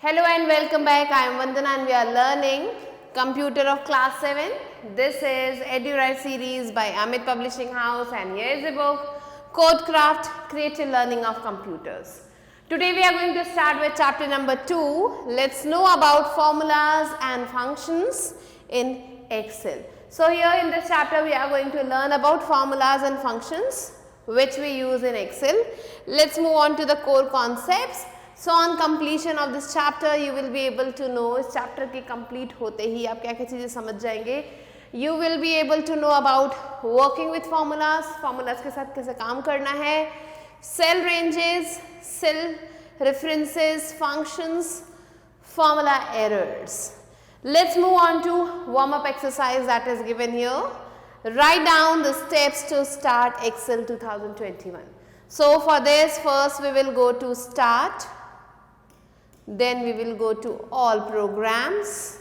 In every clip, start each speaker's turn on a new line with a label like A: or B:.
A: Hello and welcome back. I am Vandana and we are learning Computer of Class 7. This is EduWrite series by Amit Publishing House and here is the book Codecraft Creative Learning of Computers. Today we are going to start with chapter number 2. Let's know about formulas and functions in Excel. So here in this chapter we are going to learn about formulas and functions which we use in Excel. Let's move on to the core concepts. So on completion of this chapter you will be able to know, इस chapter के complete होते ही आप क्या क्या चीज़ें समझ जाएंगे. You will be able to know about working with formulas, formulas के साथ कैसे काम करना है, cell ranges, cell references, functions, formula errors. Let's move on to warm up exercise that is given here. Write down the steps to start Excel 2021. So for this first we will go to start. Then we will go to all programs,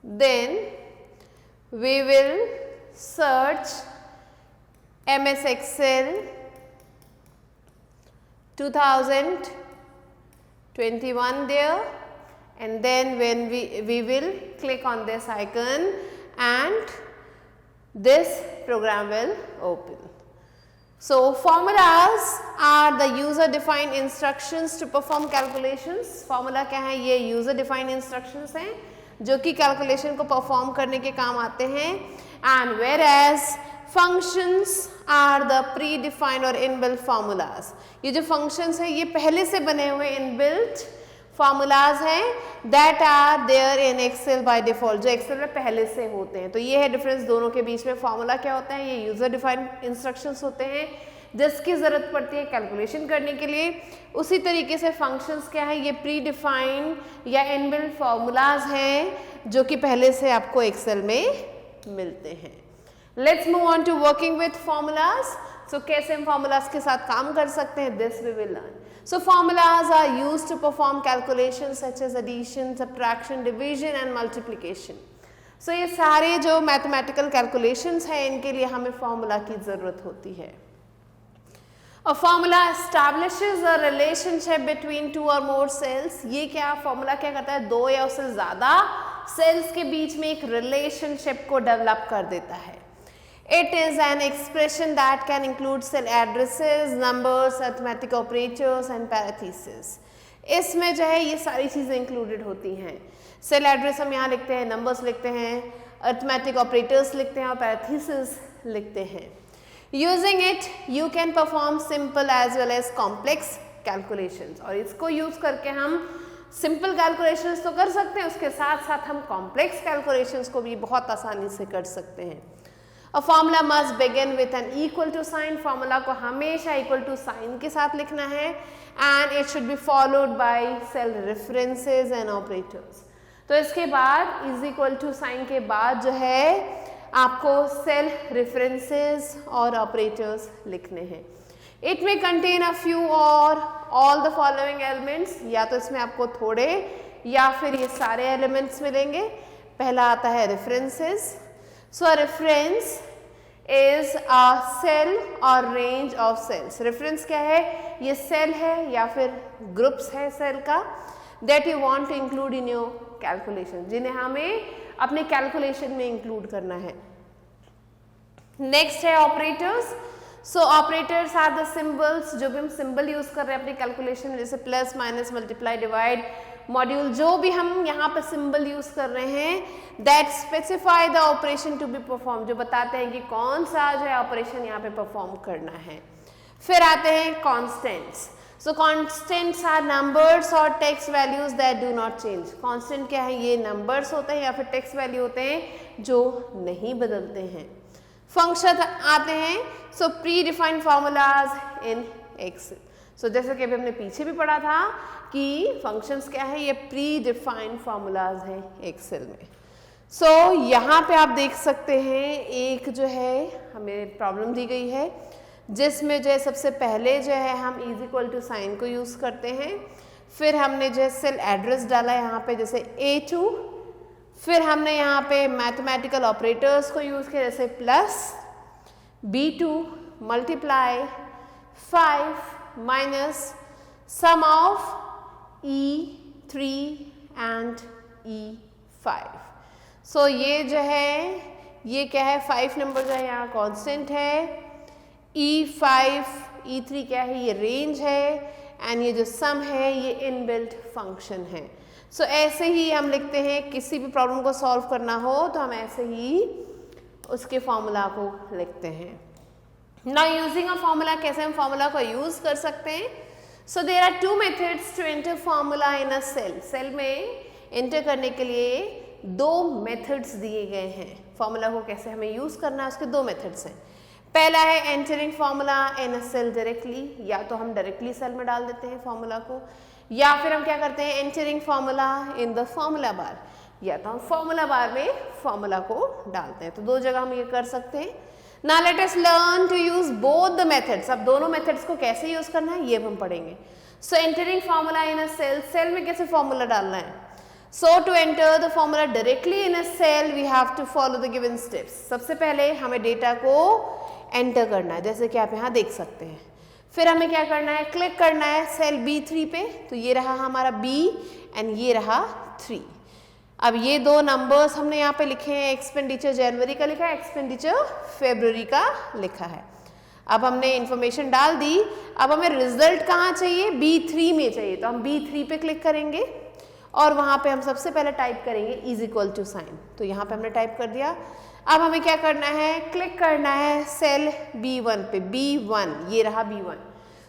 A: then we will search MS Excel 2021 there, and then when we will click on this icon and this program will open. So formulas are the user defined instructions to perform calculations. Formula क्या है? ये user defined instructions हैं जो कि calculation को perform करने के काम आते हैं. And whereas functions are the predefined or inbuilt formulas. ये जो functions हैं ये पहले से बने हुए inbuilt formulas हैं that are there in Excel by default, जो Excel में पहले से होते हैं. तो ये है difference दोनों के बीच में. formula क्या होता है? ये user defined instructions होते हैं जिसकी ज़रूरत पड़ती है calculation करने के लिए. उसी तरीके से functions क्या है? ये predefined या inbuilt formulas हैं जो कि पहले से आपको Excel में मिलते हैं. Let's move on to working with formulas. So कैसे हम formulas के साथ काम कर सकते हैं? This we will learn. So formulas are used to perform calculations such as addition, subtraction, division and multiplication. So ये सारे जो mathematical calculations हैं इनके लिए हमें formula की ज़रूरत होती है. A formula establishes a relationship between two or more cells. ये क्या formula क्या करता है? दो या उससे ज़्यादा cells के बीच में एक relationship को develop कर देता है. It is an expression that can include cell addresses, numbers, arithmetic operators and parentheses. इसमें जो है ये सारी चीज़ें included होती हैं. Cell address हम यहाँ लिखते हैं, numbers लिखते हैं, arithmetic operators लिखते हैं और parentheses लिखते हैं. Using it, you can perform simple as well as complex calculations. और इसको use करके हम simple calculations तो कर सकते हैं, उसके साथ साथ हम complex calculations को भी बहुत आसानी से कर सकते हैं. A formula must begin with an equal to sign. Formula को हमेशा equal to sign के साथ लिखना है and it should be followed by cell references and operators. तो इसके बाद is equal to sign के बाद जो है आपको cell references और operators लिखने हैं. It may contain a few or all the following elements. या तो इसमें आपको थोड़े या फिर ये सारे elements मिलेंगे. पहला आता है references. So a reference is a cell or range of cells. Reference क्या है? ये cell है या फिर groups है cell का that you want to include in your calculation, जिन्हें हमें अपने calculation में include करना है. Next है operators. So operators are the symbols, जो भी हम symbol use कर रहे हैं अपनी calculation में, जैसे plus, minus, multiply, divide, module, जो भी हम यहाँ पे सिंबल यूज कर रहे हैं that specify the operation to be performed, जो बताते हैं कि कौन सा जो है ऑपरेशन यहाँ पे परफॉर्म करना है. फिर आते हैं constants. So constants are numbers or text values that do not change. constant क्या है? ये numbers होते हैं या फिर text value होते हैं जो नहीं बदलते हैं. function आते हैं so predefined formulas in Excel. So जैसे कि अभी हमने पीछे भी पढ़ा था कि functions क्या है? ये predefined formulas हैं Excel में. So यहाँ पे आप देख सकते हैं एक जो है हमें प्रॉब्लम दी गई है जिसमें जो है सबसे पहले जो है हम is equal to sign को यूज़ करते हैं. फिर हमने जो है सेल एड्रेस डाला यहाँ पे जैसे A2. फिर हमने यहाँ पे मैथमेटिकल ऑपरेटर्स को यूज़ किया जैसे plus, B2, multiply, 5, minus, sum of E3 and E5. सो ये जो है ये क्या है 5 नंबर जो है यहाँ कांस्टेंट है, E5 E3 क्या है ये रेंज है एंड ये जो सम है ये इनबिल्ट फंक्शन है। सो ऐसे ही हम लिखते हैं, किसी भी प्रॉब्लम को सॉल्व करना हो तो हम ऐसे ही उसके फॉर्मूला को लिखते हैं। नाउ यूजिंग अ फॉर्मूला, कैसे हम फॉर्मूला को यूज कर सकते हैं? So there are 2 methods to enter formula in a cell. Cell में एंटर करने के लिए 2 मेथड्स दिए गए हैं। फॉर्मूला को कैसे हमें यूज करना है उसके 2 मेथड्स हैं। पहला है entering formula in a cell directly, या तो हम डायरेक्टली सेल में डाल देते हैं फॉर्मूला को, या फिर हम क्या करते हैं entering formula in the formula bar, या तो हम फॉर्मूला बार में फॉर्मूला को डालते हैं। तो 2 जगह हम ये कर सकते हैं। Now let us learn to use both the methods. अब दोनों मेथड्स को कैसे यूज करना है ये हम पढ़ेंगे। So entering formula in a cell, cell में कैसे फॉर्मूला डालना है? So to enter the formula directly in a cell we have to follow the given steps. सबसे पहले हमें डेटा को एंटर करना है, जैसे कि आप यहाँ देख सकते हैं। फिर हमें क्या करना है, क्लिक करना है सेल B3 पे, तो ये रहा हमारा B एंड ये रहा 3। अब ये 2 नंबर्स हमने यहाँ पे लिखे हैं, एक्सपेंडिचर जनवरी का लिखा है, एक्सपेंडिचर फरवरी का लिखा है। अब हमने इंफॉर्मेशन डाल दी, अब हमें रिजल्ट कहाँ चाहिए, B3 में चाहिए, तो हम B3 पे क्लिक करेंगे और वहाँ पे हम सबसे पहले टाइप करेंगे इज इक्वल टू साइन। तो यहाँ पे हमने टाइप कर दिया। अब हमें क्या करना है, क्लिक करना है सेल B1 पे, B1 ये रहा B1।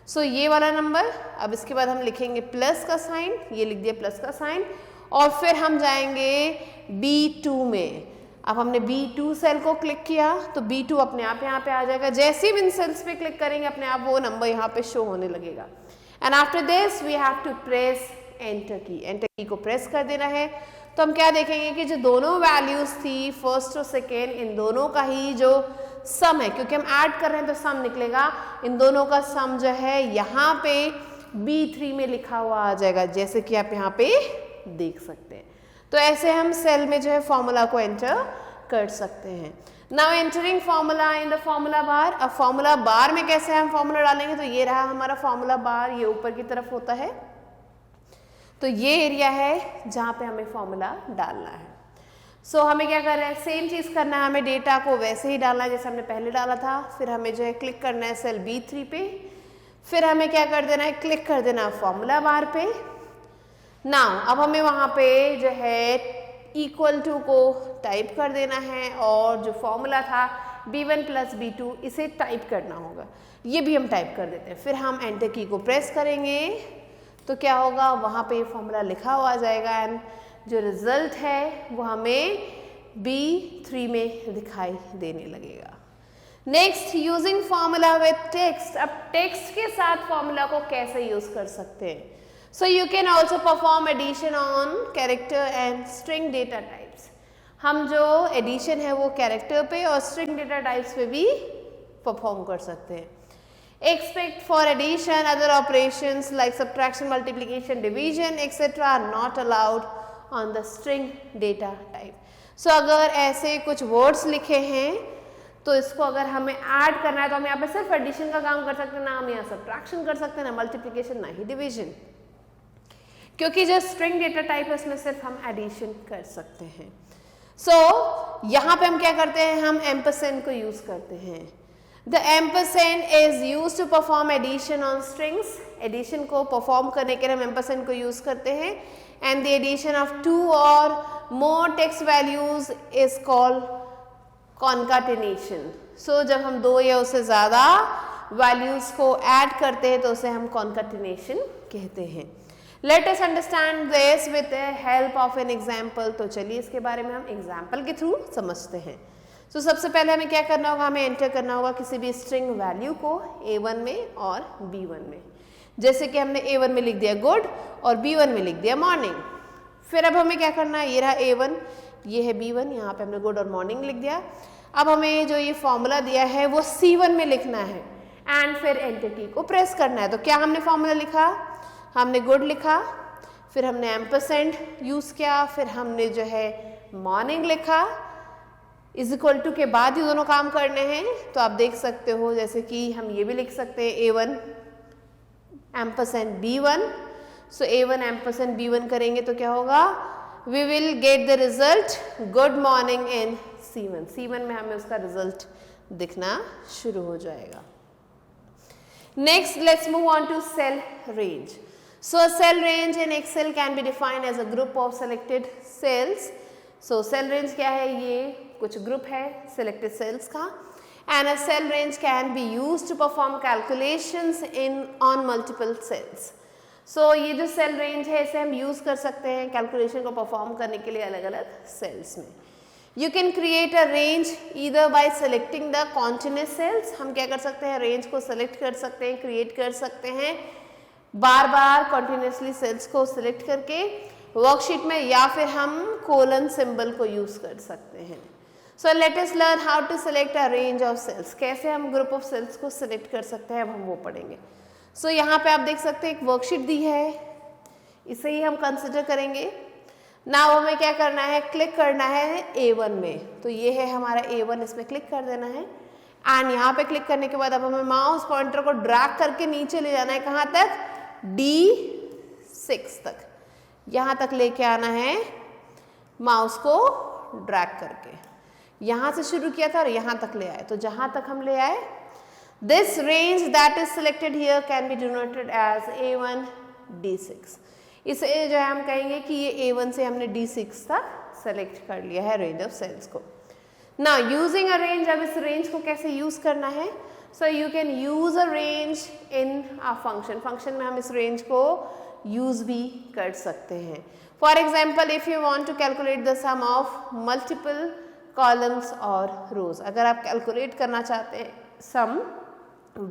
A: सो ये वाला नंबर, अब इसके बाद हम लिखेंगे प्लस का साइन, ये लिख दिया प्लस का साइन, और फिर हम जाएंगे B2 में। अब हमने B2 सेल को क्लिक किया तो B2 अपने आप यहाँ पे आ जाएगा। जैसे ही इन सेल्स पे क्लिक करेंगे अपने आप वो नंबर यहाँ पे शो होने लगेगा। And after this we have to press enter key, enter key को प्रेस कर देना है। तो हम क्या देखेंगे कि जो दोनों वैल्यूज थी फर्स्ट और सेकेंड, इन दोनों का ही जो सम है, क्योंकि हम ऐड कर रहे हैं तो सम निकलेगा, इन दोनों का सम जो है यहाँ पे B3 में लिखा हुआ आ जाएगा, जैसे कि आप यहाँ पे देख सकते हैं। तो ऐसे हम सेल में जो है फॉर्मूला को एंटर कर सकते हैं। Now entering formula in the formula bar. अब फॉर्मूला बार में कैसे हम फॉर्मूला डालेंगे, तो ये रहा हमारा फॉर्मूला बार, ये ऊपर की तरफ होता है। तो ये एरिया है जहाँ पे हमें फॉर्मूला डालना है। सो हमें क्या करना है, सेम चीज़ करना है, हमें डेटा को वैसे ही डालना है जैसे हमने पहले डाला था। फिर हमें जो है क्लिक करना है सेल B3 पे, फिर हमें क्या कर देना है, क्लिक कर देना है फॉर्मूला बार पे। नाउ अब हमें वहाँ पे जो है इक्वल टू को टाइप कर देना है, और जो फॉर्मूला था B1 प्लस B2 इसे टाइप करना होगा, ये भी हम टाइप कर देते हैं। फिर हम एंटर की को प्रेस करेंगे तो क्या होगा, वहाँ पे फॉर्मूला लिखा हुआ जाएगा एंड जो रिजल्ट है वो हमें B3 में दिखाई देने लगेगा। Next, using formula with text. अब टेक्स्ट के साथ फॉर्मूला को कैसे यूज कर सकते हैं? So you can also perform addition on character and string data types. हम जो एडिशन है वो कैरेक्टर पे और स्ट्रिंग डेटा टाइप्स पे भी परफॉर्म कर सकते हैं। Expect for addition, other operations like subtraction, multiplication, division, etc. are not allowed on the string data type. So अगर ऐसे कुछ words लिखे हैं तो इसको अगर हमें ऐड करना है तो हम यहाँ पे सिर्फ एडिशन का काम कर सकते हैं, ना हम यहाँ सब्ट्रैक्शन कर सकते हैं, ना मल्टीप्लिकेशन, ना ही डिवीजन, क्योंकि जो स्ट्रिंग डेटा टाइप है उसमें सिर्फ हम एडिशन कर सकते हैं। सो यहाँ पे हम क्या करते हैं, हम एम्परसेंड को यूज करते हैं। The ampersand is used to perform addition on strings. Addition को perform करने के लिए हम ampersand को use करते हैं, and the addition of 2 or more text values is called concatenation. So जब हम 2 या उससे ज़्यादा values को add करते हैं तो उसे हम concatenation कहते हैं। Let us understand this with the help of an example. तो चलिए इसके बारे में हम example के थ्रू समझते हैं। तो सबसे पहले हमें क्या करना होगा, हमें एंटर करना होगा किसी भी स्ट्रिंग वैल्यू को A1 में और B1 में। जैसे कि हमने A1 में लिख दिया गुड और B1 में लिख दिया मॉर्निंग। फिर अब हमें क्या करना है, ये रहा A1, ये है B1, यहाँ पे हमने गुड और मॉर्निंग लिख दिया। अब हमें जो ये फॉर्मूला दिया है वो C1 में लिखना है एंड फिर एंटर की को प्रेस करना है। तो क्या हमने फॉर्मूला लिखा, हमने गुड लिखा, फिर हमने एम्परसेंड यूज़ किया, फिर हमने जो है मॉर्निंग लिखा, इज इक्वल टू के बाद ही दोनों काम करने हैं। तो आप देख सकते हो जैसे कि हम ये भी लिख सकते हैं A1 एम्परसेंड B1. सो A1 एम्परसेंड B1 करेंगे तो क्या होगा, we will get the result good morning in C1. C1 में हमें उसका रिजल्ट दिखना शुरू हो जाएगा. Next let's move on to cell range. So a cell range in Excel can be defined as a group of selected cells. So cell range क्या है, ये कुछ ग्रुप है selected cells का. And a cell range can be used to perform calculations on multiple cells. So ये जो cell range है इसे हम use कर सकते हैं calculation को perform करने के लिए अलग अलग cells में. You can create a range either by selecting the continuous cells. हम क्या कर सकते हैं, range को select कर सकते हैं, create कर सकते हैं बार बार कंटिन्यूसली सेल्स को सिलेक्ट करके वर्कशीट में, या फिर हम कोलन सिंबल को यूज कर सकते हैं. So let us learn how to select a range of cells. कैसे हम ग्रुप ऑफ सेल्स को सिलेक्ट कर सकते हैं, अब हम वो पढ़ेंगे. सो यहाँ पे आप देख सकते हैं एक वर्कशीट दी है, इसे ही हम कंसिडर करेंगे. नाउ हमें क्या करना है, क्लिक करना है A1 में. तो ये है हमारा A1, इसमें क्लिक कर देना है. एंड यहाँ पे क्लिक करने के बाद अब हमें माउस पॉइंटर को ड्रैग करके नीचे ले जाना है. कहाँ तक, D6 तक. यहाँ तक लेके आना है माउस को ड्रैग करके. यहाँ से शुरू किया था और यहाँ तक ले आए, तो जहाँ तक हम ले आए, this range that is selected here can be denoted as A1 D6. इसे जो है हम कहेंगे कि ये A1 से हमने D6 तक सेलेक्ट कर लिया है रेंज ऑफ सेल्स को. ना यूजिंग अ रेंज, अब इस रेंज को कैसे यूज करना है. So you can use a range in a function. Function में हम इस range को use भी कर सकते हैं. For example, if you want to calculate the sum of multiple columns or rows. अगर आप calculate करना चाहते हैं sum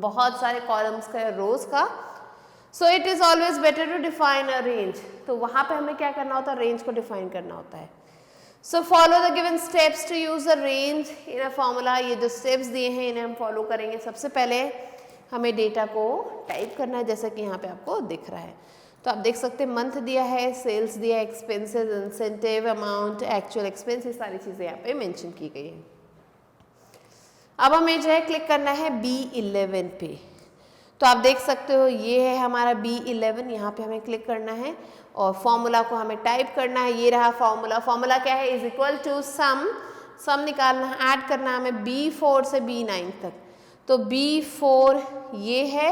A: बहुत सारे columns का या rows का, so it is always better to define a range. तो वहाँ पे हमें क्या करना होता है, range को define करना होता है. So follow the given steps to use a range in a formula. ये जो steps दिए हैं इन्हें हम follow करेंगे. सबसे पहले हमें डेटा को टाइप करना है, जैसा कि यहाँ पे आपको दिख रहा है. तो आप देख सकते हैं मंथ दिया है, सेल्स दिया है, expenses, incentive amount, actual expense, ये सारी चीज़ें यहाँ पे मेंशन की गई हैं. अब हमें जो है क्लिक करना है B11 पे. तो आप देख सकते हो ये है हमारा B11, यहाँ पे हमें क्लिक करना है और फॉर्मूला को हमें टाइप करना है. ये रहा फॉर्मूला. फॉर्मूला क्या है, इज इक्वल टू सम निकालना है, ऐड करना है हमें B4 से B9 तक. तो B4 ये है,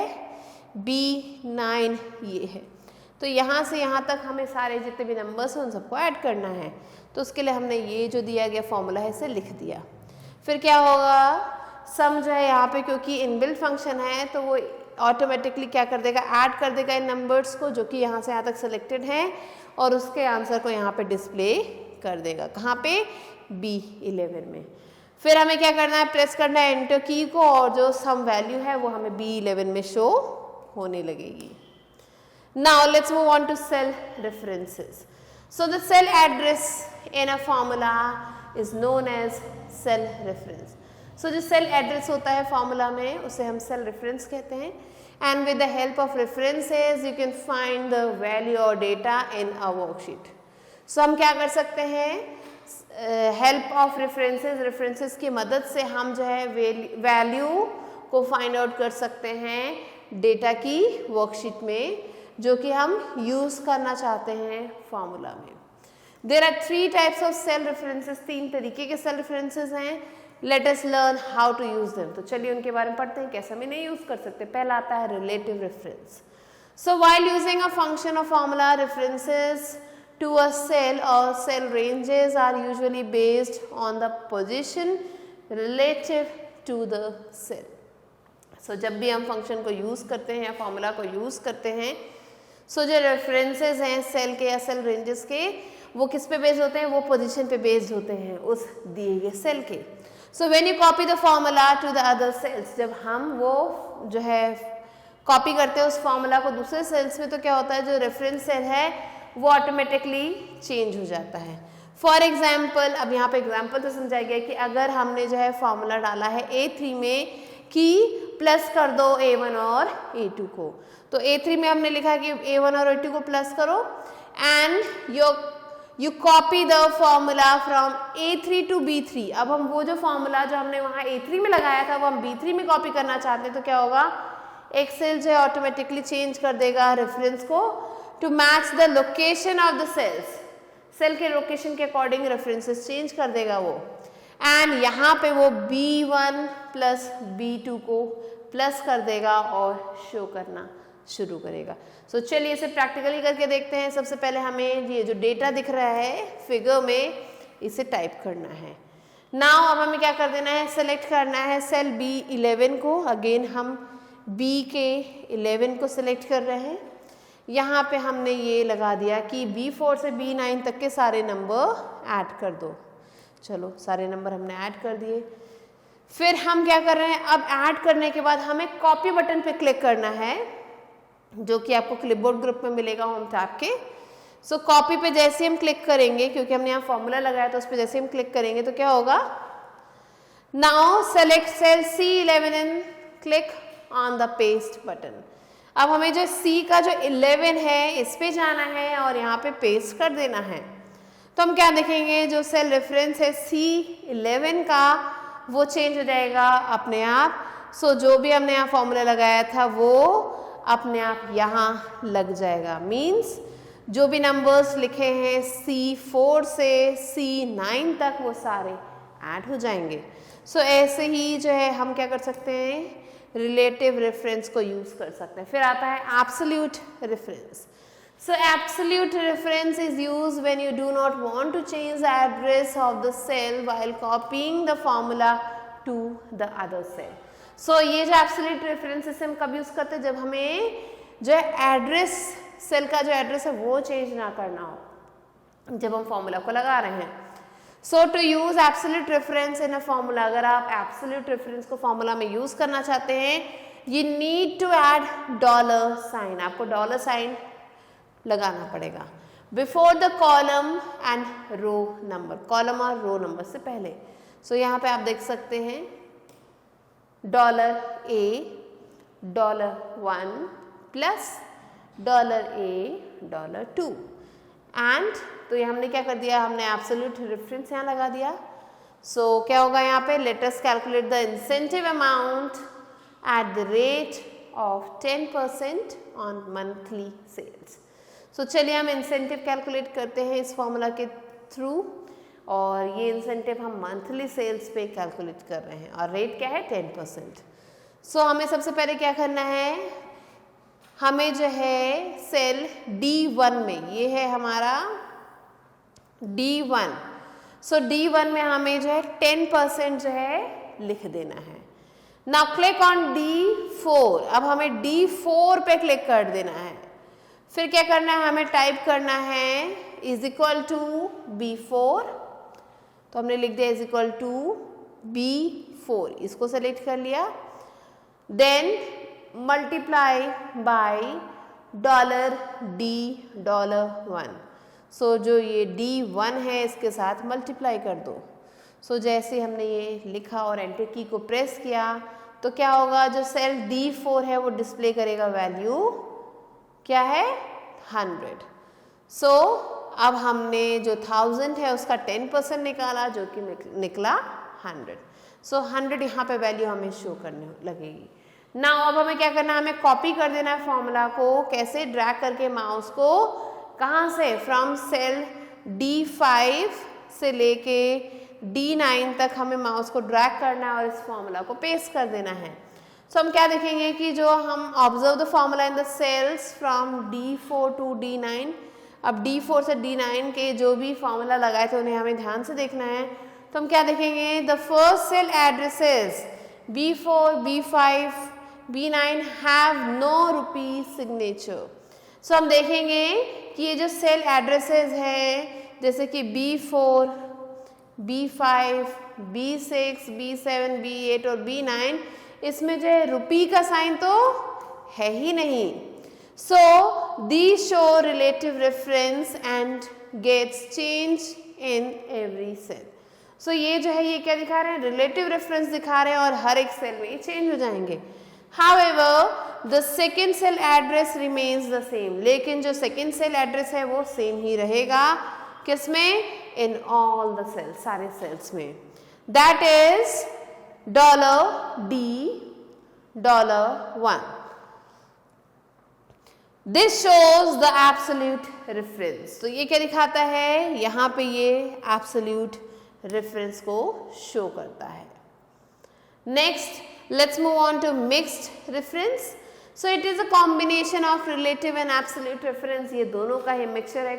A: B9 ये है. तो यहाँ से यहाँ तक हमें सारे जितने भी नंबर्स हैं उन सबको ऐड करना है. तो उसके लिए हमने ये जो दिया गया फॉर्मूला है इसे लिख दिया. फिर क्या होगा, सम जो है यहाँ पे क्योंकि इनबिल्ट फंक्शन है तो वो ऑटोमेटिकली क्या कर देगा, ऐड कर देगा इन नंबर्स को जो कि यहाँ से यहाँ तक सिलेक्टेड हैं और उसके आंसर को यहाँ पे डिस्प्ले कर देगा. कहाँ पे, B11 में. फिर हमें क्या करना है, प्रेस करना है एंटर की को और जो सम वैल्यू है वो हमें B11 में शो होने लगेगी. Now let's move on to cell references. So the cell address in a formula is known as cell reference. So जो सेल एड्रेस होता है फॉर्मूला में उसे हम सेल रेफरेंस कहते हैं. And with the help of references you can find the value और data इन अ worksheet. सो हम क्या कर सकते हैं, हेल्प ऑफ रेफरेंसेस की मदद से हम जो है वैल्यू को फाइंड आउट कर सकते हैं डेटा की वर्कशीट में जो कि हम यूज़ करना चाहते हैं फॉर्मूला में. There are 3 types of cell references. 3 तरीके के सेल रेफरेंसेस हैं. Let us learn how to use them. तो चलिए उनके बारे में पढ़ते हैं, कैसे हम इन्हें यूज कर सकते हैं. पहला आता है relative reference. So while using a function और formula, references to a cell or cell ranges are usually based on the position relative to the cell. So जब भी हम फंक्शन को यूज़ करते हैं या फॉर्मूला को यूज़ करते हैं, जो रेफरेंसेस हैं सेल के या सेल रेंजेस के, वो किस पे बेस्ड होते हैं, वो पोजीशन पे बेस्ड होते हैं उस दिए गए सेल के. So when you copy the formula to the other cells, जब हम वो जो है कॉपी करते हैं उस फॉर्मूला को दूसरे सेल्स में, तो क्या होता है, जो रेफरेंस सेल है वो ऑटोमेटिकली चेंज हो जाता है. फॉर एग्जाम्पल, अब यहाँ पे एग्जाम्पल तो समझाया गया कि अगर हमने जो है फॉर्मूला डाला है A3 में कि प्लस कर दो A1 और A2 को, तो A3 में हमने लिखा कि A1 और A2 को प्लस करो and you copy the formula from A3 to B3. अब हम वो जो फॉर्मूला जो हमने वहाँ A3 में लगाया था वो हम B3 में कॉपी करना चाहते हैं, तो क्या होगा, एक सेल जो है ऑटोमेटिकली चेंज कर देगा रेफरेंस को to match the location of the cells, cell के लोकेशन के अकॉर्डिंग रेफरेंसेस चेंज कर देगा वो। एंड यहाँ पे वो B1 प्लस B2 को प्लस कर देगा और शो करना शुरू करेगा। सो चलिए इसे प्रैक्टिकली करके देखते हैं। सबसे पहले हमें ये जो डेटा दिख रहा है फिगर में, इसे टाइप करना है। नाउ अब हमें क्या कर देना है, सेलेक्ट करना है सेल B11 को। अगेन हम B के 11 को सिलेक्ट कर रहे हैं। यहाँ पे हमने ये लगा दिया कि B4 से B9 तक के सारे नंबर ऐड कर दो। चलो सारे नंबर हमने ऐड कर दिए। फिर हम क्या कर रहे हैं, अब ऐड करने के बाद हमें कॉपी बटन पे क्लिक करना है, जो कि आपको क्लिपबोर्ड ग्रुप में मिलेगा होम टैब के। सो कॉपी पे जैसे हम क्लिक करेंगे, क्योंकि हमने यहाँ फॉर्मूला लगाया तो उस पर जैसे हम क्लिक करेंगे तो क्या होगा, now select cell C11 and click on the paste button. अब हमें जो C का जो 11 है इस पे जाना है और यहाँ पे पेस्ट कर देना है। तो हम क्या देखेंगे, जो सेल रेफरेंस है C11 का वो चेंज हो जाएगा अपने आप। सो जो भी हमने यहाँ फॉर्मूला लगाया था वो अपने आप यहाँ लग जाएगा। मीन्स जो भी नंबर्स लिखे हैं C4 से C9 तक वो सारे ऐड हो जाएंगे। सो ऐसे ही जो है हम क्या कर सकते हैं, रिलेटिव रेफरेंस को यूज कर सकते हैं। फिर आता है absolute reference. So absolute reference is used when you do not want to change the address of the cell while copying the formula to the other cell. So ये जो absolute reference है हम कब यूज करते हैं, जब हमें जो एड्रेस सेल का जो एड्रेस है वो चेंज ना करना हो, जब हम फॉर्मूला को लगा रहे हैं। So to use absolute reference in a formula, अगर आप absolute reference को फॉर्मूला में यूज करना चाहते हैं, you need to add dollar sign. आपको डॉलर साइन लगाना पड़ेगा before the column and row number, column और रो नंबर से पहले। सो यहाँ पे आप देख सकते हैं $A $1 प्लस $A $2 एंड तो ये हमने क्या कर दिया, हमने एब्सोल्यूट रेफरेंस यहाँ लगा दिया। सो क्या होगा यहाँ पे, let us calculate the incentive amount at the rate of 10% on monthly sales. So चलिए हम इंसेंटिव कैलकुलेट करते हैं इस फॉर्मूला के थ्रू, और ये इंसेंटिव हम मंथली सेल्स पे कैलकुलेट कर रहे हैं और रेट क्या है 10%। सो हमें सबसे पहले क्या करना है, हमें जो है सेल D1 में, ये है हमारा D1। सो D1 में हमें जो है 10% जो है लिख देना है। Now click on D4। अब हमें D4 पे क्लिक कर देना है। फिर क्या करना है, हमें टाइप करना है इज इक्वल टू B4। तो हमने लिख दिया इज इक्वल टू B4, इसको सेलेक्ट कर लिया। Then multiply by $D$1। सो जो ये D1 है इसके साथ मल्टीप्लाई कर दो। सो जैसे हमने ये लिखा और एंटर की को प्रेस किया तो क्या होगा, जो सेल D4 है वो डिस्प्ले करेगा वैल्यू क्या है 100। सो अब हमने जो 1000 है उसका 10% निकाला, जो कि निकला 100। सो 100 यहाँ पे वैल्यू हमें शो करने लगेगी। नाउ अब हमें क्या करना है, हमें कॉपी कर देना है फॉर्मूला को। कैसे, ड्रैग करके माउस को कहाँ से, फ्रॉम सेल D5 से लेके D9 तक हमें माउस को ड्रैग करना है और इस फॉर्मूला को पेस्ट कर देना है। सो हम क्या देखेंगे कि जो हम observe the formula in the cells from D4 to D9। अब D4 से D9 के जो भी फॉर्मूला लगाए थे उन्हें हमें ध्यान से देखना है। तो हम क्या देखेंगे, the first cell addresses B4, B5, B9 have no rupee signature. So हम देखेंगे कि ये जो सेल एड्रेसेस हैं जैसे कि B4, B5, B6, B7, B8 और B9, इसमें जो है रुपी का साइन तो है ही नहीं। So the show relative reference and gets change in every cell. So ये जो है ये क्या दिखा रहे हैं, रिलेटिव रेफरेंस दिखा रहे हैं और हर एक सेल में ये चेंज हो जाएंगे। However, the second cell address remains the same। लेकिन जो second cell address है वो सेम ही रहेगा, किसमें, in all the cells, सारे cells में। That is $D$1। This shows the absolute reference. तो ये क्या दिखाता है, यहाँ पे ये एब्सोल्यूट रेफरेंस को शो करता है। Next, let's move on to mixed reference. So it is a combination of relative and absolute reference. ये दोनों का ही मिक्सचर है,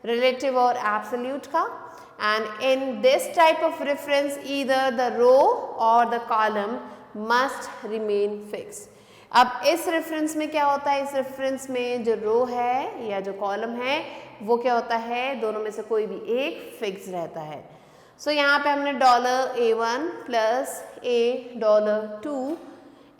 A: relative और absolute का. And in this type of reference, either the row or the column must remain fixed. अब इस reference में क्या होता है, इस रेफरेंस में जो रो है या जो कॉलम है वो क्या होता है, दोनों में से कोई भी एक फिक्स रहता है। सो यहाँ पे हमने $A1 plus $2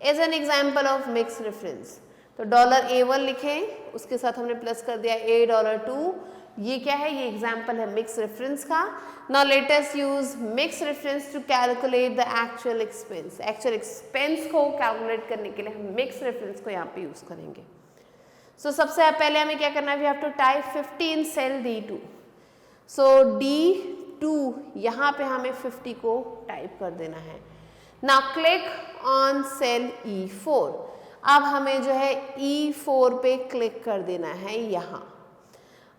A: is an example of mix reference. तो $A1 लिखें, उसके साथ हमने प्लस कर दिया $2। ये क्या है, ये एग्जाम्पल है मिक्स रेफरेंस का। Now let us use mix reference to calculate the actual expense. Actual expense को कैलकुलेट करने के लिए हम मिक्स रेफरेंस को यहाँ पे यूज करेंगे। सो सबसे पहले हमें क्या करना है, we have to type 50 in cell D2। So D2 यहाँ पे हमें 50 को टाइप कर देना है। Now click on sale E4। अब हमें जो है E4 पे क्लिक कर देना है यहाँ,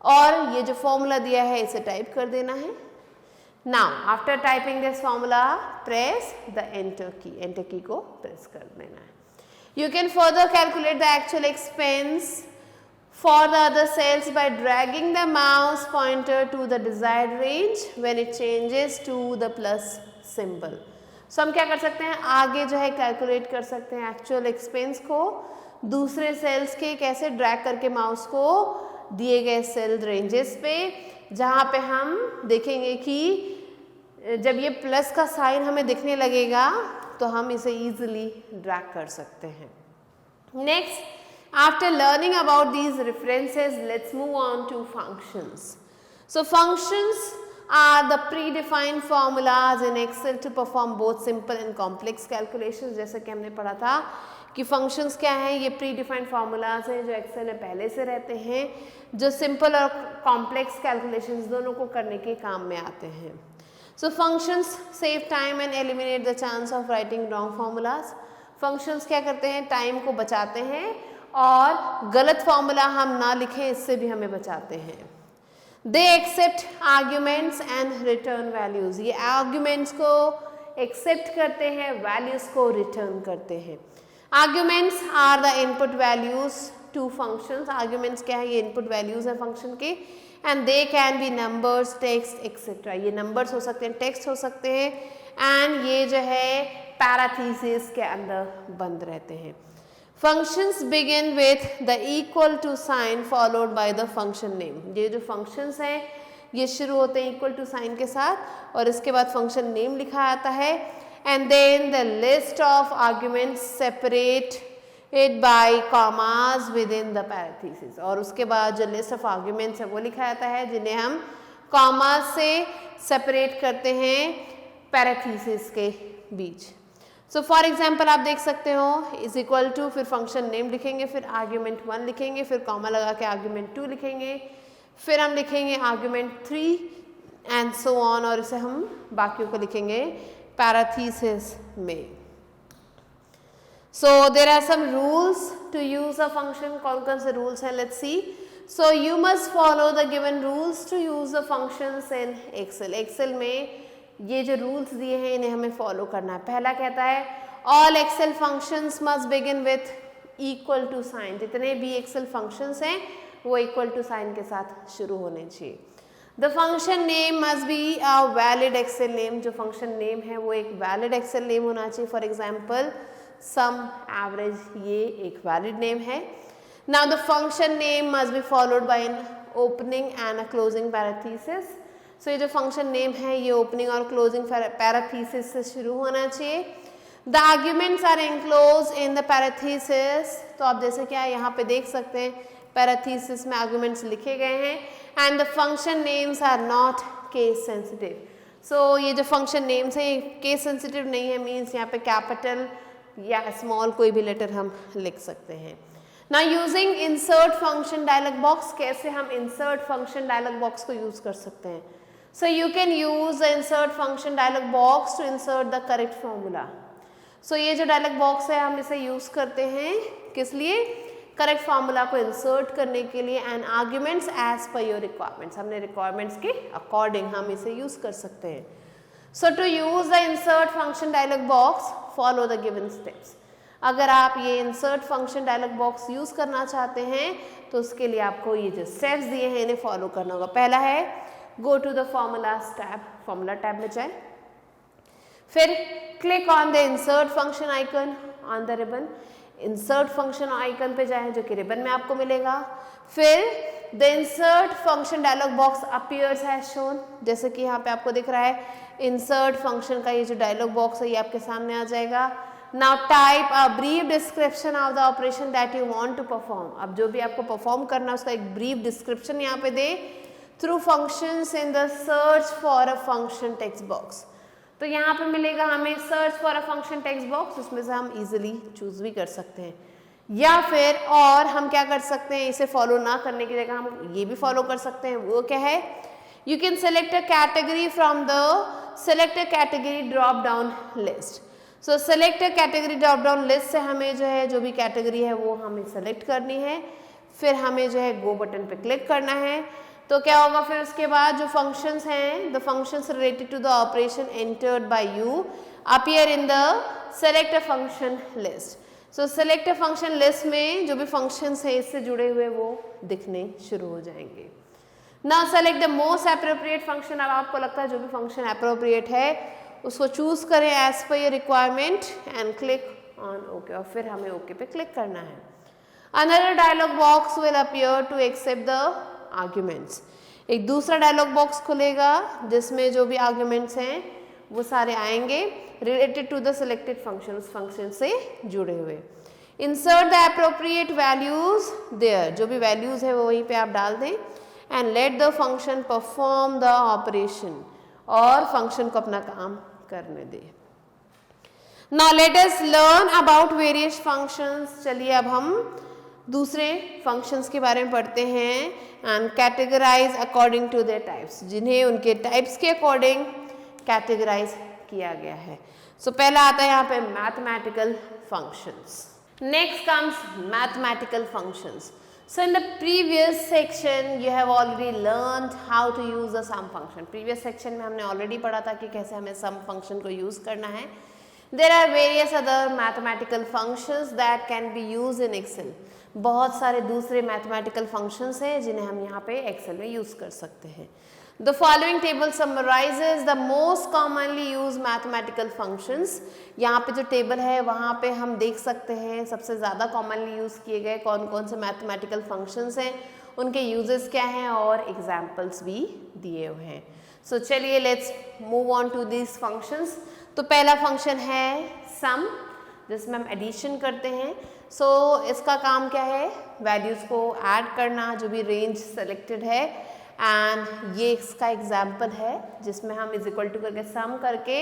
A: और ये जो फॉर्मूला दिया है इसे टाइप कर देना है। Now after typing this formula press the enter key को प्रेस कर देना है। You can further calculate the actual expense for the other cells by dragging the mouse pointer to the desired range when it changes to the plus symbol. So हम क्या कर सकते हैं, आगे जो है कैलकुलेट कर सकते हैं एक्चुअल एक्सपेंस को दूसरे सेल्स के कैसे ड्रैग करके माउस को दिए गए सेल रेंजेस पे, जहाँ पे हम देखेंगे कि जब ये प्लस का साइन हमें दिखने लगेगा तो हम इसे इजीली ड्रैग कर सकते हैं। Next, after learning about these references, let's move on to functions. So functions are the predefined formulas in Excel to perform both simple and complex calculations. जैसे कि हमने पढ़ा था कि functions क्या हैं, ये predefined formulas हैं जो Excel में पहले से रहते हैं, जो simple और complex calculations दोनों को करने के काम में आते हैं। So functions save time and eliminate the chance of writing wrong formulas. Functions क्या करते हैं, टाइम को बचाते हैं और गलत फॉर्मूला हम ना लिखें इससे भी हमें बचाते हैं। They accept arguments and return values. ये आर्ग्यूमेंट्स को एक्सेप्ट करते हैं, वैल्यूज को रिटर्न करते हैं। Arguments are the input values to functions. Arguments क्या है, ये इनपुट वैल्यूज है फंक्शन के। And they can be numbers, text etcetera. ये नंबर्स हो सकते हैं, टेक्स्ट हो सकते हैं, एंड ये जो है पैराथीसिस के अंदर बंद रहते हैं। Functions begin with the equal to sign followed by the function name. ये जो functions हैं ये शुरू होते हैं equal to sign के साथ और इसके बाद function name लिखा आता है, and then the list of arguments separate it by commas within the parentheses. और उसके बाद जो list of arguments है वो लिखा आता है जिन्हें हम commas से separate करते हैं parentheses के बीच। सो फॉर एग्जाम्पल आप देख सकते हो इज इक्वल टू, फिर फंक्शन नेम लिखेंगे, फिर आर्ग्यूमेंट 1 लिखेंगे, फिर कॉमा लगा के आर्ग्यूमेंट 2 लिखेंगे, फिर हम लिखेंगे आर्ग्यूमेंट 3 एंड सो ऑन, और इसे हम बाकियों को लिखेंगे पैराथीसिस में। So there are some rules to use a function. कौन कौन से रूल्स हैं, let's see. So you must follow the given rules to use the functions in Excel. Excel में ये जो रूल्स दिए हैं इन्हें हमें फॉलो करना है। पहला कहता है all Excel functions must begin with equal to sign. जितने भी एक्सेल फंक्शंस हैं वो इक्वल टू साइन के साथ शुरू होने चाहिए। The function name must be a valid Excel name. जो फंक्शन नेम है वो एक वैलिड एक्सेल नेम होना चाहिए। फॉर एग्जाम्पल सम एवरेज, ये एक वैलिड नेम है। Now the function name must be followed by an opening and a closing parenthesis. So ये जो फंक्शन नेम है ये ओपनिंग और क्लोजिंग पैराथीसिस से शुरू होना चाहिए। The arguments are enclose in the parenthesis. तो आप जैसे क्या यहाँ पे देख सकते हैं पैराथीसिस में आर्ग्यूमेंट्स लिखे गए हैं। And the function names are not case sensitive. So ये जो फंक्शन नेम्स हैं ये केस सेंसिटिव नहीं है, मीन्स यहाँ पे कैपिटल या स्मॉल कोई भी लेटर हम लिख सकते हैं। Now using insert function dialog box, कैसे हम insert function dialog box को यूज कर सकते हैं। So you can use the insert function dialog box to insert the correct formula. So ये जो dialog box है हम इसे यूज करते हैं किस लिए, करेक्ट फार्मूला को इंसर्ट करने के लिए and arguments as per your requirements, हमने रिक्वायरमेंट्स के अकॉर्डिंग हम इसे यूज कर सकते हैं. So to use the insert function dialog box follow the given steps. अगर आप ये insert function dialog box use करना चाहते हैं तो उसके लिए आपको ये जो स्टेप्स दिए हैं इन्हें फॉलो करना होगा. पहला है go to the formulas tab, formula tab में जाए. फिर click on the insert function icon on the ribbon. Insert function icon पे जाएं जो कि रिबन में आपको मिलेगा. फिर the insert function dialog box appears as shown, जैसे कि यहाँ पे आपको दिख रहा है इंसर्ट फंक्शन का ये जो डायलॉग बॉक्स है ये आपके सामने आ जाएगा. Now type a brief description of the operation that you want to perform. अब जो भी आपको परफॉर्म करना है उसका एक ब्रीफ डिस्क्रिप्शन यहाँ पे दे through functions in the search for a function text box. तो यहाँ पे मिलेगा हमें search for a function text box, उसमें से हम इजीली चूज भी कर सकते हैं. या फिर और हम क्या कर सकते हैं, इसे फॉलो ना करने की जगह हम ये भी फॉलो कर सकते हैं. वो क्या है, you can select a category from the select a category drop down list. So select a category drop down list से हमें जो है जो भी कैटेगरी है वो हमें सेलेक्ट करनी है. फिर हमें जो है गो बटन पे क्लिक करना है. तो क्या होगा फिर उसके बाद जो फंक्शंस हैं, the functions related to the operation entered by you appear in the select a function list. So select a function list में जो भी फंक्शंस हैं इससे जुड़े हुए वो दिखने शुरू हो जाएंगे. Now select the most appropriate function. अब आपको लगता है जो भी फंक्शन एप्रोप्रिएट है उसको चूज करें as per your requirement and click on okay. और फिर हमें ओके पे क्लिक करना है. Another dialog box will appear to accept the arguments. एक दूसरा डायलॉग बॉक्स खुलेगा जिसमें जो भी आर्ग्यूमेंट्स हैं वो सारे आएंगे related to the selected function, उस फंक्शन से जुड़े हुए. Insert the appropriate values there, जो भी वैल्यूज है वो वहीं पे आप डाल दें and let the function perform the operation, और फंक्शन को अपना काम करने दे. Now let us learn about various functions. चलिए अब हम दूसरे फंक्शंस के बारे में पढ़ते हैं. And categorize according to their types, जिन्हें उनके टाइप्स के अकॉर्डिंग कैटेगराइज किया गया है. सो पहला आता है यहाँ पे mathematical functions. Next comes mathematical functions. So in the previous section you have already learned how to use the sum function. Previous section में हमने already पढ़ा था कि कैसे हमें sum function को use करना है. There are various other mathematical functions that can be used in Excel. बहुत सारे दूसरे mathematical functions हैं जिन्हें हम यहाँ पे Excel में use कर सकते हैं. The following table summarizes the most commonly used mathematical functions. यहाँ पे जो टेबल है वहाँ पे हम देख सकते हैं सबसे ज़्यादा commonly यूज़ किए गए कौन कौन से mathematical functions हैं, उनके uses क्या हैं और examples भी दिए हुए हैं. So चलिए let's move on to these functions. तो पहला function है sum, जिसमें हम addition करते हैं. So इसका काम क्या है, values को add करना, जो भी range selected है. एंड ये इसका एग्जाम्पल है जिसमें हम इज इक्वल टू करके सम करके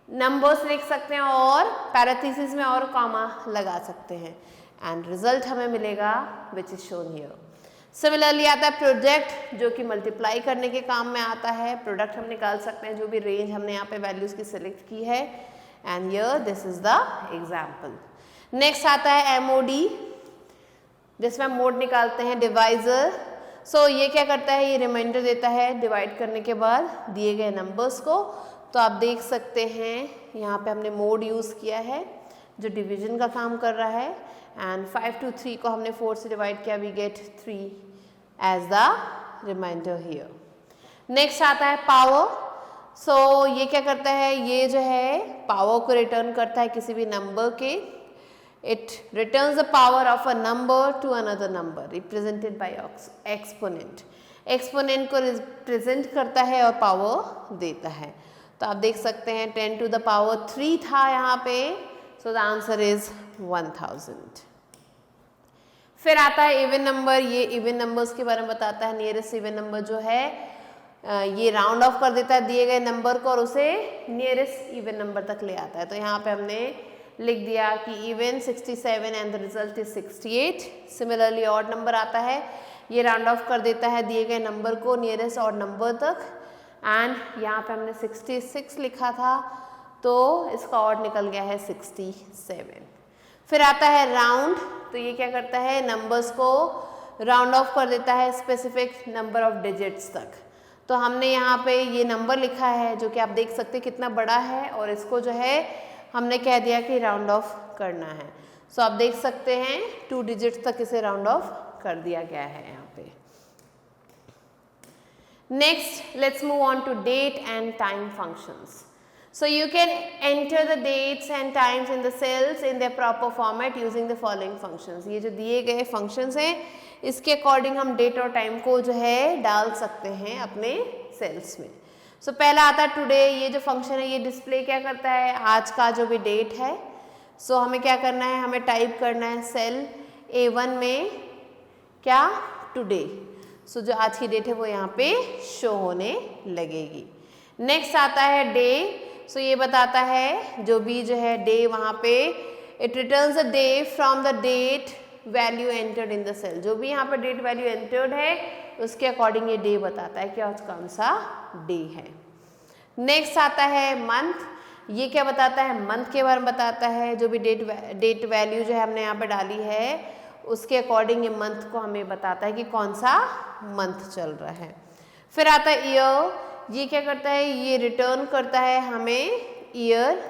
A: नंबर्स लिख सकते हैं और पैरेंथेसिस में और कॉमा लगा सकते हैं एंड रिजल्ट हमें मिलेगा which is shown here. Similarly आता है प्रोडक्ट, जो कि मल्टीप्लाई करने के काम में आता है. प्रोडक्ट हम निकाल सकते हैं जो भी रेंज हमने यहाँ पे वैल्यूज की सिलेक्ट की है and here this is the example. Next आता है एमओडी, जिसमें हम मोड निकालते हैं डिवाइजर. सो ये क्या करता है, ये रिमाइंडर देता है डिवाइड करने के बाद दिए गए नंबर्स को. तो आप देख सकते हैं यहाँ पे हमने मोड यूज़ किया है जो डिवीजन का काम कर रहा है एंड 5 to 3 को हमने 4 से डिवाइड किया, we get 3 as the remainder here. Next आता है पावर. सो ये क्या करता है, ये जो है पावर को रिटर्न करता है किसी भी नंबर के. It returns the power of a number to another number represented by exponent. Exponent को represent करता है और power देता है. तो आप देख सकते हैं 10 to the power 3 था यहाँ पे. So the answer is 1000. फिर आता है इवन नंबर. ये इवन नंबर्स के बारे में बताता है. नियरेस्ट इवन नंबर जो है ये राउंड ऑफ कर देता है दिए गए नंबर को और उसे नियरेस्ट इवन नंबर तक ले आता है. तो यहाँ पे हमने लिख दिया कि even 67 and the result is 68. Similarly odd number आता है, ये राउंड ऑफ कर देता है दिए गए नंबर को नियरेस्ट ऑड नंबर तक एंड यहाँ पे हमने 66 लिखा था तो इसका ऑड निकल गया है 67. फिर आता है राउंड. तो ये क्या करता है, नंबर्स को राउंड ऑफ कर देता है स्पेसिफिक नंबर ऑफ डिजिट्स तक। तो हमने यहाँ पे ये नंबर लिखा है जो कि आप देख सकते हैं कितना बड़ा है, और इसको जो है हमने कह दिया कि राउंड ऑफ करना है। सो आप देख सकते हैं 2 डिजिट्स तक इसे राउंड ऑफ कर दिया गया है यहाँ पे। Next let's move on to date and time functions. So you can enter the dates and times in the cells in their proper format using the following functions। ये जो दिए गए functions हैं इसके अकॉर्डिंग हम डेट और time को जो है डाल सकते हैं अपने सेल्स में। सो पहला आता है टुडे। ये जो फंक्शन है ये डिस्प्ले क्या करता है, आज का जो भी डेट है। सो हमें क्या करना है, हमें टाइप करना है सेल A1 में क्या, टुडे। सो जो आज की डेट है वो यहाँ पे शो होने लगेगी। नेक्स्ट आता है डे। सो ये बताता है जो भी जो है डे वहाँ पे it returns a day from the date value entered in the cell. जो भी यहाँ पे डेट वैल्यू एंटर्ड है उसके अकॉर्डिंग ये डे बताता है कि आज कौन सा डे है। नेक्स्ट आता है मंथ। ये क्या बताता है, मंथ के बारे में बताता है। जो भी डेट वैल्यू जो है हमने यहाँ पे डाली है उसके अकॉर्डिंग ये मंथ को हमें बताता है कि कौन सा मंथ चल रहा है। फिर आता है ईयर। ये क्या करता है, ये रिटर्न करता है हमें ईयर।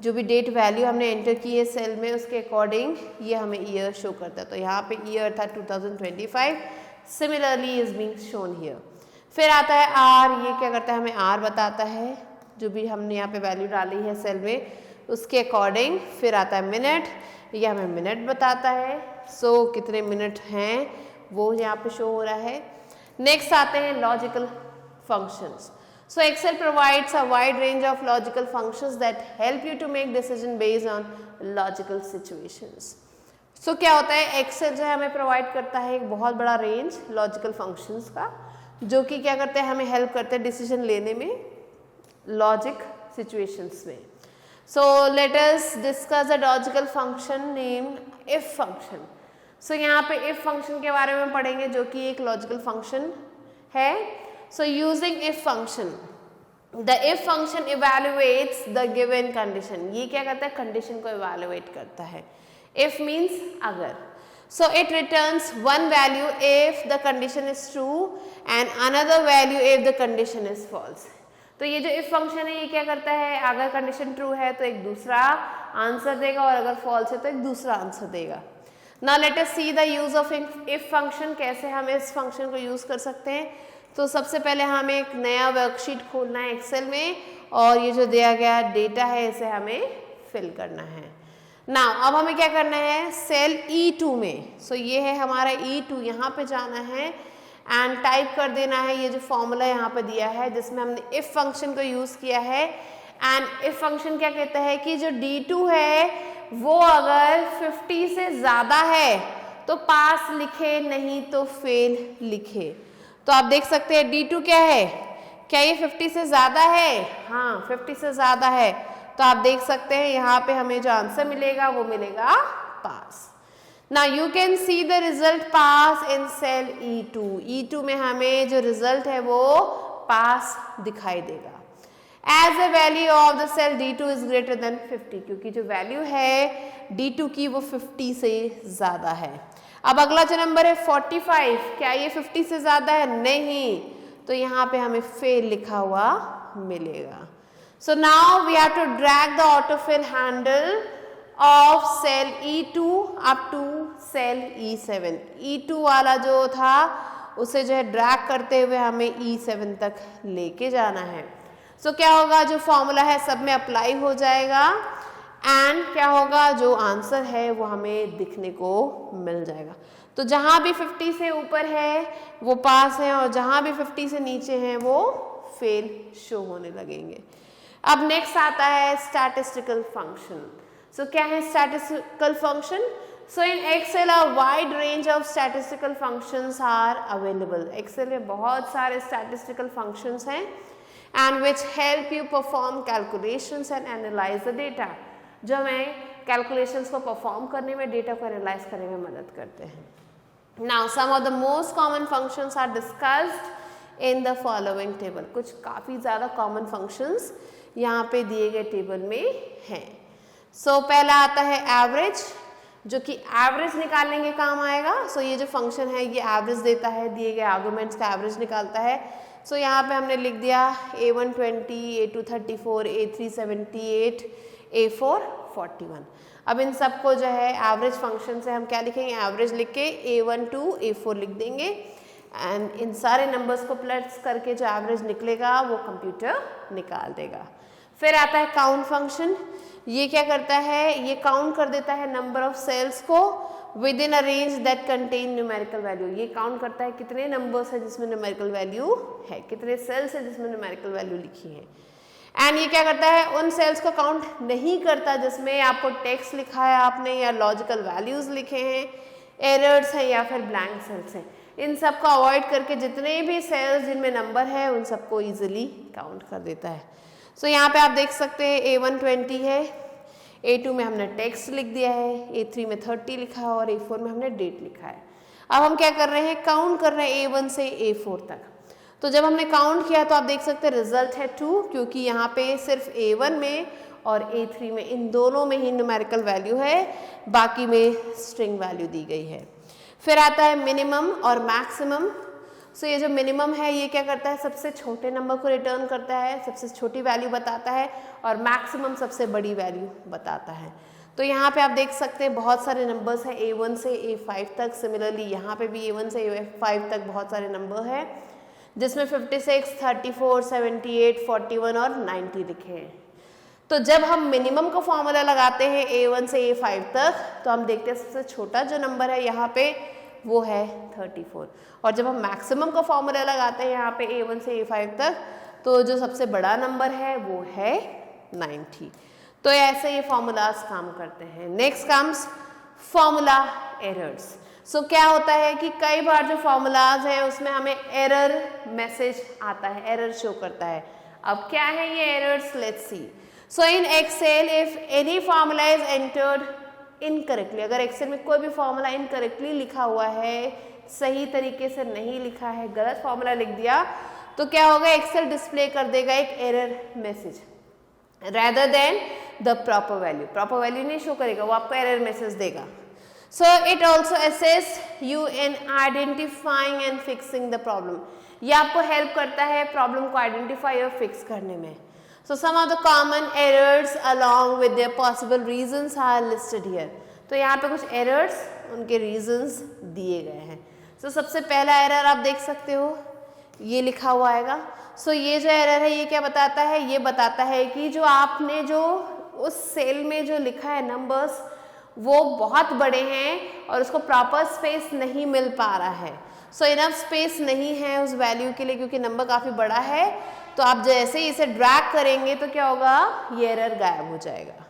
A: जो भी डेट वैल्यू हमने एंटर की है सेल में उसके अकॉर्डिंग ये हमें ईयर शो करता है। तो यहाँ पे ईयर था 2025, similarly is being shown here. फिर आता है आर। ये क्या करता है, हमें आर बताता है जो भी हमने यहाँ पे वैल्यू डाली है सेल में उसके अकॉर्डिंग। फिर आता है मिनट। ये हमें मिनट बताता है। सो कितने मिनट हैं वो यहाँ पे शो हो रहा है। नेक्स्ट आते हैं logical functions. So Excel provides a wide range of logical functions that help you to make decision based on logical situations. So क्या होता है, Excel जो है हमें प्रोवाइड करता है एक बहुत बड़ा रेंज लॉजिकल फंक्शंस का, जो कि क्या करते हैं, हमें हेल्प करते हैं डिसीजन लेने में लॉजिक सिचुएशंस में। So let us discuss a logical function named if function. So यहाँ पे if function के बारे में पढ़ेंगे जो कि एक लॉजिकल फंक्शन है। So using if function, the if function evaluates the given condition। ये क्या करता है, कंडीशन को evaluate करता है। if means अगर। so it returns one value if the condition is true and another value if the condition is false। तो ये जो if function है ये क्या करता है, अगर कंडीशन ट्रू है तो एक दूसरा आंसर देगा और अगर फॉल्स है तो एक दूसरा आंसर देगा। Now let us see the use of if function। कैसे हम इस फंक्शन को यूज कर सकते हैं। तो सबसे पहले हमें एक नया वर्कशीट खोलना है एक्सेल में, और ये जो दिया गया डेटा है इसे हमें फिल करना है। नाउ अब हमें क्या करना है, सेल E2 में। सो ये है हमारा E2, यहाँ पे जाना है एंड टाइप कर देना है ये जो फॉर्मूला यहाँ पे दिया है जिसमें हमने इफ फंक्शन को यूज किया है। एंड इफ फंक्शन क्या कहता है कि जो D2 है वो अगर 50 से ज्यादा है तो पास लिखे, नहीं तो फेल लिखे। तो आप देख सकते हैं D2 क्या है, क्या ये 50 से ज़्यादा है, हाँ 50 से ज़्यादा है। तो आप देख सकते हैं यहाँ पे हमें जो आंसर मिलेगा वो मिलेगा pass. Now you can see the result pass in cell E2। E2 में हमें जो रिजल्ट है वो पास दिखाई देगा। As a value of the cell D2 is greater than 50, क्योंकि जो वैल्यू है D2 की वो 50 से ज़्यादा है। अब अगला जो नंबर है 45, क्या ये 50 से ज्यादा है, नहीं, तो यहाँ पे हमें फेल लिखा हुआ मिलेगा। So now we have to drag the autofill handle of cell E2 up to cell E7। E2 वाला जो था उसे जो है ड्रैग करते हुए हमें E7 तक लेके जाना है। सो क्या होगा, जो फॉर्मूला है सब में अप्लाई हो जाएगा एंड क्या होगा, जो आंसर है वो हमें दिखने को मिल जाएगा। तो जहाँ भी 50 से ऊपर है वो पास है और जहाँ भी 50 से नीचे हैं वो फेल शो होने लगेंगे। अब नेक्स्ट आता है स्टैटिस्टिकल फंक्शन। सो क्या है statistical function? So in Excel a wide range of statistical functions are available. Excel में बहुत सारे स्टैटिस्टिकल फंक्शंस हैं and which help you perform calculations and analyse the data, जो हमें कैलकुलेशंस को परफॉर्म करने में, डेटा को एनालाइज करने में मदद करते हैं। Now some of the most common functions are discussed in the following table. कुछ काफ़ी ज़्यादा कॉमन फंक्शंस यहाँ पे दिए गए टेबल में हैं। सो पहला आता है एवरेज। जो कि एवरेज निकालने के काम आएगा। सो ये जो फंक्शन है ये एवरेज देता है, दिए गए आर्गुमेंट्स का एवरेज निकालता है। सो यहाँ पे हमने लिख दिया A1 20, A2 34, A3 78, A4 41। अब इन सबको जो है एवरेज फंक्शन से हम क्या लिखेंगे, एवरेज लिख के A1 to A4 लिख देंगे एंड इन सारे नंबर्स को प्लस करके जो एवरेज निकलेगा वो कंप्यूटर निकाल देगा। फिर आता है काउंट फंक्शन। ये क्या करता है, ये काउंट कर देता है नंबर ऑफ सेल्स को with in a range that contain numerical value. ये काउंट करता है कितने नंबर्स है जिसमें न्यूमेरिकल वैल्यू है, कितने सेल्स है जिसमें न्यूमेरिकल वैल्यू लिखी है। एंड ये क्या करता है, उन सेल्स को काउंट नहीं करता जिसमें आपको टेक्स्ट लिखा है आपने या लॉजिकल वैल्यूज लिखे हैं, एरर्स हैं या फिर ब्लैंक सेल्स हैं। इन सब को अवॉइड करके जितने भी सेल्स जिनमें नंबर है उन सबको ईजिली काउंट कर देता है। सो यहाँ पे आप देख सकते हैं A1 20 है, A2 में हमने टेक्स्ट लिख दिया है, A3 में 30 लिखा है और A4 में हमने डेट लिखा है। अब हम क्या कर रहे हैं, काउंट कर रहे हैं A1 से A4 तक। तो जब हमने काउंट किया तो आप देख सकते हैं रिजल्ट है 2, क्योंकि यहाँ पे सिर्फ A1 में और A3 में इन दोनों में ही न्यूमेरिकल वैल्यू है, बाकी में स्ट्रिंग वैल्यू दी गई है। फिर आता है मिनिमम और मैक्सिमम। सो ये जो मिनिमम है ये क्या करता है, सबसे छोटे नंबर को रिटर्न करता है, सबसे छोटी वैल्यू बताता है, और मैक्सिमम सबसे बड़ी वैल्यू बताता है। तो यहाँ पे आप देख सकते हैं बहुत सारे नंबर्स हैं A1 से A5 तक। सिमिलरली यहाँ पे भी A1 से A5 तक बहुत सारे नंबर हैं जिसमें 56, 34, 78, 41 और 90 लिखे हैं। तो जब हम मिनिमम का फॉर्मूला लगाते हैं A1 से A5 तक तो हम देखते हैं सबसे छोटा जो नंबर है यहाँ पे वो है 34, और जब हम मैक्सिमम का फॉर्मूला लगाते हैं यहाँ पे A1 से A5 तक तो जो सबसे बड़ा नंबर है वो है 90। तो ऐसे ये फॉर्मूलाज काम करते हैं। Next comes formula errors. So क्या होता है कि कई बार जो फॉर्मूलाज हैं उसमें हमें एरर मैसेज आता है, एरर शो करता है। अब क्या है ये errors, let's see. So in Excel if any formula is entered incorrectly, अगर एक्सेल में कोई भी फॉर्मूला इनकरेक्टली लिखा हुआ है, सही तरीके से नहीं लिखा है, गलत फॉर्मूला लिख दिया, तो क्या होगा, एक्सेल डिस्प्ले कर देगा एक error message rather than the proper value। Proper value नहीं शो करेगा, वो आपको एरर मैसेज देगा। So it also assists you in identifying and fixing the problem। ये आपको हेल्प करता है प्रॉब्लम को आइडेंटिफाई और फिक्स करने में। So some of the common errors along with their possible reasons are listed here। तो यहाँ पे कुछ errors, उनके reasons दिए गए हैं। So सबसे पहला error आप देख सकते हो, ये लिखा हुआ आएगा। So ये जो error है ये क्या बताता है, ये बताता है कि जो आपने जो उस सेल में जो लिखा है नंबर्स वो बहुत बड़े हैं और उसको प्रॉपर स्पेस नहीं मिल पा रहा है। सो इनफ स्पेस नहीं है उस वैल्यू के लिए क्योंकि नंबर काफ़ी बड़ा है। तो आप जैसे ही इसे ड्रैग करेंगे तो क्या होगा, ये एरर गायब हो जाएगा।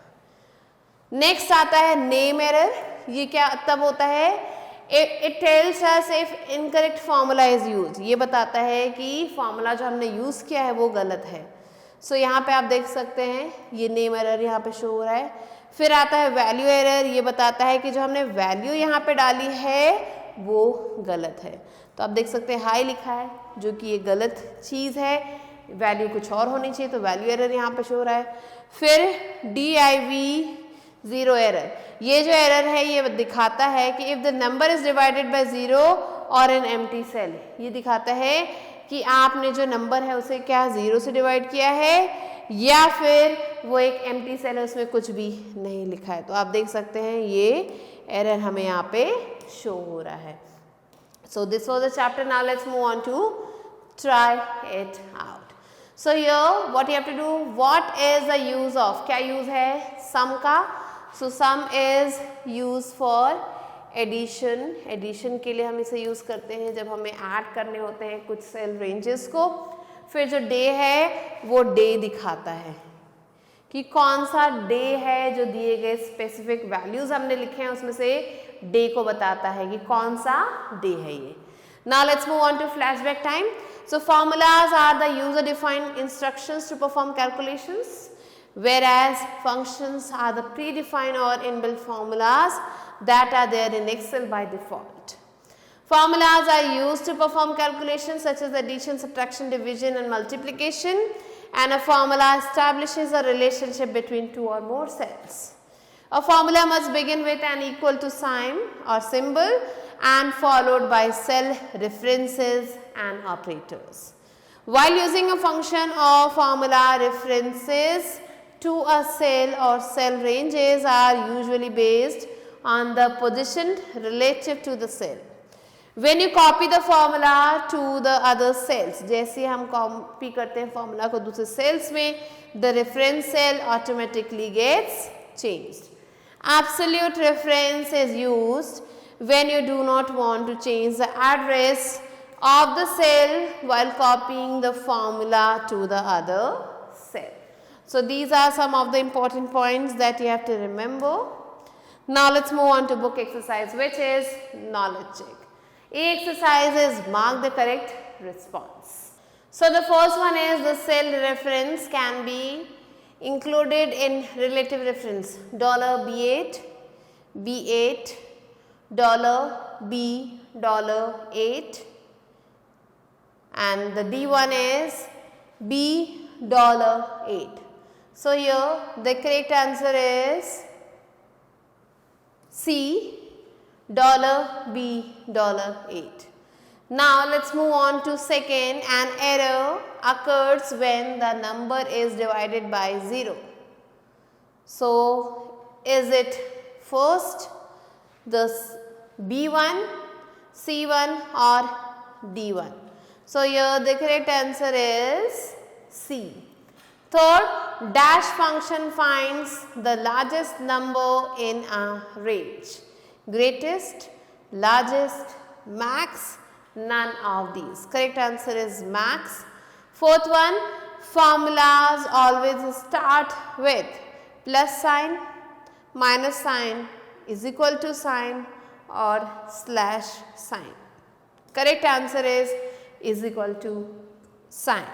A: नेक्स्ट आता है नेम एरर। ये क्या तब होता है, it tells us if incorrect formula is use. ये बताता है कि फॉर्मूला जो हमने यूज़ किया है वो गलत है। सो यहाँ पे आप देख सकते हैं ये नेम एरर यहाँ पे शो हो रहा है। फिर आता है वैल्यू एरर। ये बताता है कि जो हमने वैल्यू यहाँ पे डाली है वो गलत है। तो आप देख सकते हैं हाई लिखा है जो कि ये गलत चीज़ है, वैल्यू कुछ और होनी चाहिए, तो वैल्यू एरर यहाँ पे शो हो रहा है। फिर DIV 0 एरर। ये जो एरर है ये दिखाता है कि if the number is divided by 0 और एन एम्प्टी सेल। ये दिखाता है कि आपने जो नंबर है उसे क्या 0 से डिवाइड किया है या फिर वो एक एम्प्टी सेल है उसमें कुछ भी नहीं लिखा है। तो आप देख सकते हैं ये एरर हमें यहाँ पे शो हो रहा है। So this was the chapter. Now let's move on to try it out. So here what you have to do, what is the use of, क्या यूज है सम का। So sum is use for addition. Addition के लिए हम इसे use करते हैं जब हमें ऐड करने होते हैं कुछ सेल रेंजेस को। फिर जो डे है वो डे दिखाता है कि कौन सा डे है, जो दिए गए स्पेसिफिक वैल्यूज हमने लिखे हैं उसमें से डे को बताता है कि कौन सा डे है ये। Now let's move on to flashback time. So formulas are the user defined instructions to perform calculations, whereas functions are the predefined or inbuilt formulas that are there in Excel by default. Formulas are used to perform calculations such as addition, subtraction, division and multiplication, and a formula establishes a relationship between two or more cells. A formula must begin with an equal to sign or symbol and followed by cell references and operators. While using a function or formula, references to a cell or cell ranges are usually based on the position relative to the cell. When you copy the formula to the other cells, जैसे हम copy करते हैं formula को दूसरे cells में, the reference cell automatically gets changed. Absolute reference is used when you do not want to change the address of the cell while copying the formula to the other cell. So these are some of the important points that you have to remember. Now let's move on to book exercise, which is knowledge check. A exercise is mark the correct response. So the first one is the cell reference can be included in relative reference $B8, B8, $B, $8, and the D1 is B, $8. So here the correct answer is C, $B, $8. Now let's move on to second. An error occurs when the number is divided by 0. So is it first the B1, C1 or D1? So here the correct answer is C. Third, dash function finds the largest number in a range. Greatest, largest, max, none of these. Correct answer is max. Fourth one, formulas always start with plus sign, minus sign, is equal to sign or slash sign. Correct answer is equal to sign.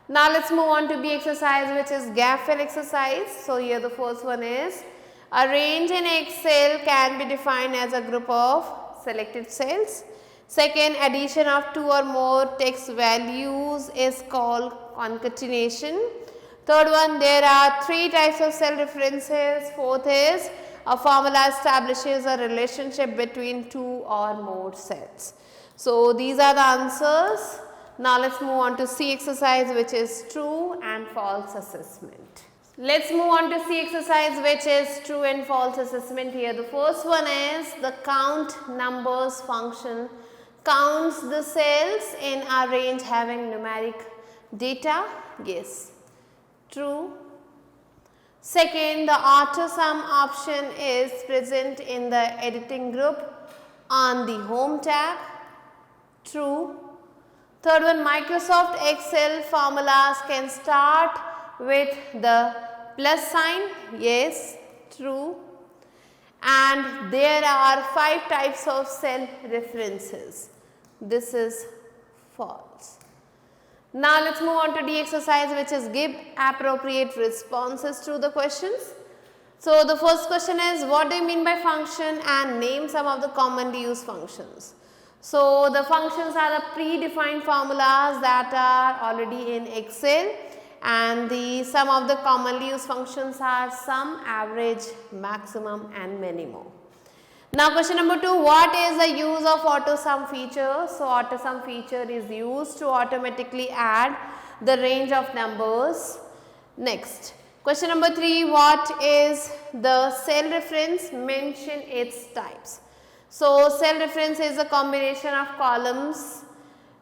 A: Now let's move on to B exercise, which is gap fill exercise. So here the first one is a range in Excel can be defined as a group of selected cells. Second, addition of two or more text values is called concatenation. Third one, there are three types of cell references. Fourth is a formula establishes a relationship between two or more cells. So these are the answers. Now let's move on to C exercise, which is true and false assessment. Let's move on to C exercise, which is true and false assessment. Here the first one is the count numbers function counts the cells in a range having numeric data. Yes, true. Second, the auto sum option is present in the editing group on the home tab. True. Third one, Microsoft Excel formulas can start with the plus sign. Yes, true. And there are 5 types of cell references. This is false. Now let's move on to D exercise, which is give appropriate responses to the questions. So the first question is, what do you mean by function, and name some of the commonly used functions. So the functions are the predefined formulas that are already in Excel, and some of the commonly used functions are sum, average, maximum and minimum. Now question number 2, what is the use of auto sum feature? So auto sum feature is used to automatically add the range of numbers. Next, question number 3, what is the cell reference? Mention its types. So cell reference is a combination of columns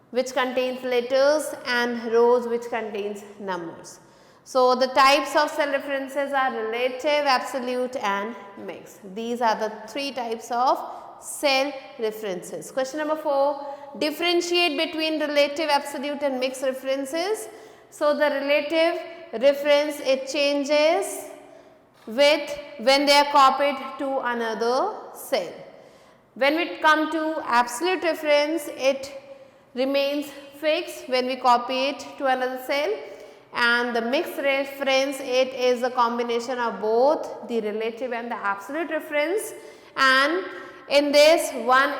A: which contains letters and rows which contains numbers. So the types of cell references are relative, absolute and mixed. These are the 3 types of cell references. Question number 4, differentiate between relative, absolute and mixed references. So the relative reference, it changes with when they are copied to another cell. When we come to absolute reference, it remains fixed when we copy it to another cell, and the mixed reference, it is a combination of both the relative and the absolute reference, and in this one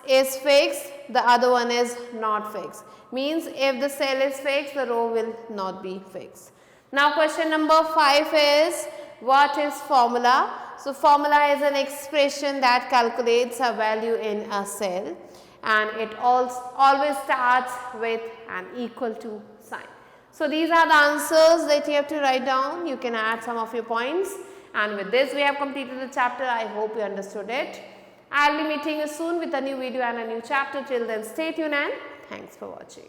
A: is fixed, the other one is not fixed. Means if the cell is fixed, the row will not be fixed. Now question number 5 is, what is formula? So formula is an expression that calculates a value in a cell, and it always starts with an equal to sign. So these are the answers that you have to write down. You can add some of your points, and with this we have completed the chapter. I hope you understood it. I will be meeting you soon with a new video and a new chapter. Till then, stay tuned and thanks for watching.